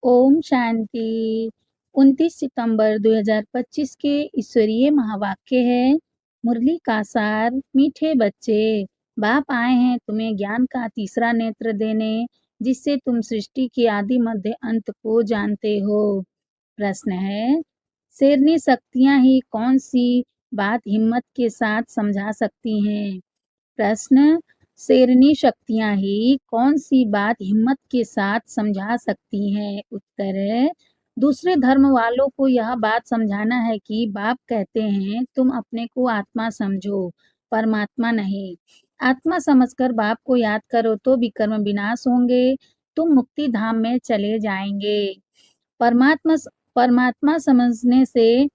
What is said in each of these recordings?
ओम शांति। 29 सितंबर 2025 के ईश्वरीय महावाक्य है, मुरली का सार। मीठे बच्चे, बाप आए हैं तुम्हें ज्ञान का तीसरा नेत्र देने, जिससे तुम सृष्टि के आदि मध्य अंत को जानते हो। प्रश्न है, शेरनी शक्तियां ही कौन सी बात हिम्मत के साथ समझा सकती हैं? प्रश्न, शेरनी शक्तियां ही कौन सी बात हिम्मत के साथ समझा सकती हैं? उत्तर है, दूसरे धर्म वालों को यह बात समझाना है कि बाप कहते हैं तुम अपने को आत्मा समझो, परमात्मा नहीं। आत्मा समझकर बाप को याद करो तो विकर्म विनाश होंगे, तुम मुक्ति धाम में चले जाएंगे। परमात्मा परमात्मा समझने से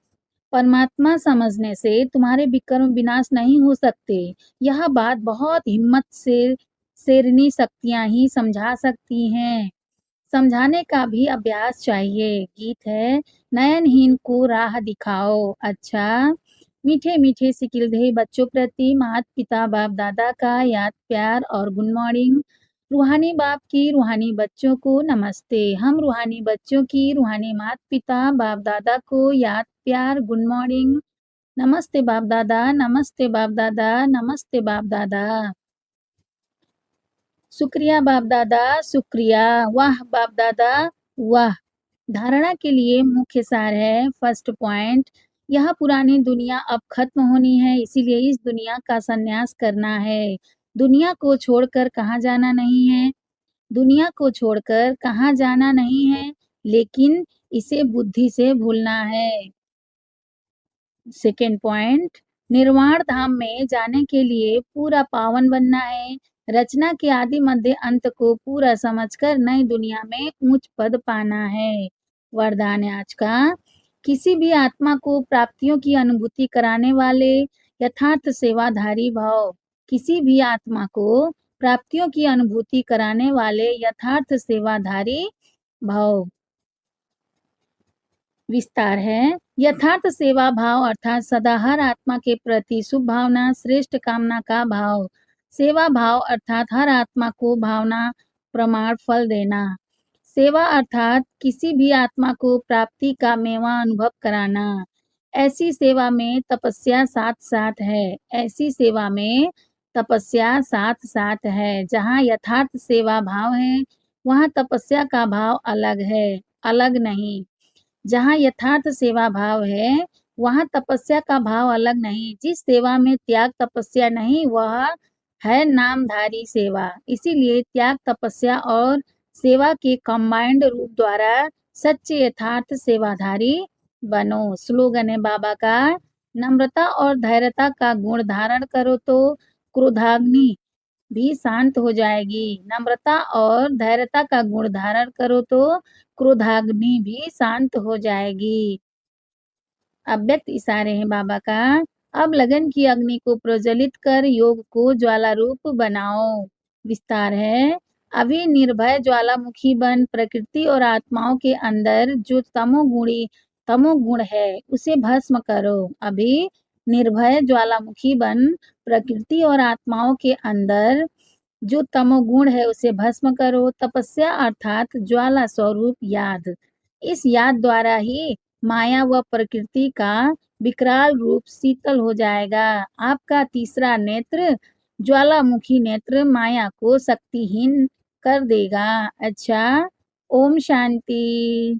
परमात्मा समझने से तुम्हारे विकर्म विनाश नहीं हो सकते। यह बात बहुत हिम्मत से शेरनी शक्तियां ही समझा सकती हैं। समझाने का भी अभ्यास चाहिए। गीत है, नयनहीन को राह दिखाओ। अच्छा, मीठे मीठे सिकिलधे बच्चों प्रति माता पिता बाप दादा का याद प्यार और गुड मॉर्निंग। रूहानी बाप की रूहानी बच्चों को नमस्ते। हम रूहानी बच्चों की रूहानी माता पिता बाप दादा को याद प्यार गुड मॉर्निंग। नमस्ते बाप दादा, नमस्ते बाप दादा, नमस्ते बाप दादा। शुक्रिया बाप दादा, शुक्रिया। वाह बाप दादा, वाह। धारणा के लिए मुख्य सार है। फर्स्ट पॉइंट, यह पुरानी दुनिया अब खत्म होनी है, इसीलिए इस दुनिया का संन्यास करना है। दुनिया को छोड़कर कहाँ जाना नहीं है, दुनिया को छोड़कर कहाँ जाना नहीं है, लेकिन इसे बुद्धि से भूलना है। सेकेंड पॉइंट, निर्वाण धाम में जाने के लिए पूरा पावन बनना है। रचना के आदि मध्य अंत को पूरा समझकर नई दुनिया में ऊंच पद पाना है। वरदान है आज का, किसी भी आत्मा को प्राप्तियों की अनुभूति कराने वाले यथार्थ सेवाधारी भाव। किसी भी आत्मा को प्राप्तियों की अनुभूति कराने वाले यथार्थ सेवाधारी भाव। विस्तार है, यथार्थ सेवा भाव अर्थात सदा हर आत्मा के प्रति शुभ भावना, श्रेष्ठ कामना का भाव। सेवा भाव अर्थात हर आत्मा को भावना प्रमाण फल देना। सेवा अर्थात किसी भी आत्मा को प्राप्ति का मेवा अनुभव कराना। ऐसी सेवा में तपस्या साथ साथ है। ऐसी सेवा में तपस्या साथ साथ है। जहाँ यथार्थ सेवा भाव है, वहाँ तपस्या का भाव अलग है, अलग नहीं। जहाँ यथार्थ सेवा भाव है, वहाँ तपस्या का भाव अलग नहीं। जिस सेवा में त्याग तपस्या नहीं, वह है नामधारी सेवा। इसीलिए त्याग तपस्या और सेवा के कंबाइंड रूप द्वारा सच्चे यथार्थ सेवाधारी बनो। स्लोगन है बाबा का, नम्रता और धैर्यता का गुण धारण करो तो क्रोधाग्नि भी शांत हो जाएगी। नम्रता और धैर्यता का गुण धारण करो तो क्रोधाग्नि भी शांत हो जाएगी। अव्यक्त इशारे हैं बाबा का, अब लगन की अग्नि को प्रज्वलित कर योग को ज्वाला रूप बनाओ। विस्तार है, अभी निर्भय ज्वालामुखी बन प्रकृति और आत्माओं के अंदर जो तमोगुण है उसे भस्म करो। अभी निर्भय ज्वालामुखी बन प्रकृति और आत्माओं के अंदर जो तमोगुण है उसे भस्म करो। तपस्या अर्थात ज्वाला स्वरूप याद। इस याद द्वारा ही माया व प्रकृति का विकराल रूप शीतल हो जाएगा। आपका तीसरा नेत्र ज्वालामुखी नेत्र माया को शक्तिहीन कर देगा। अच्छा, ओम शांति।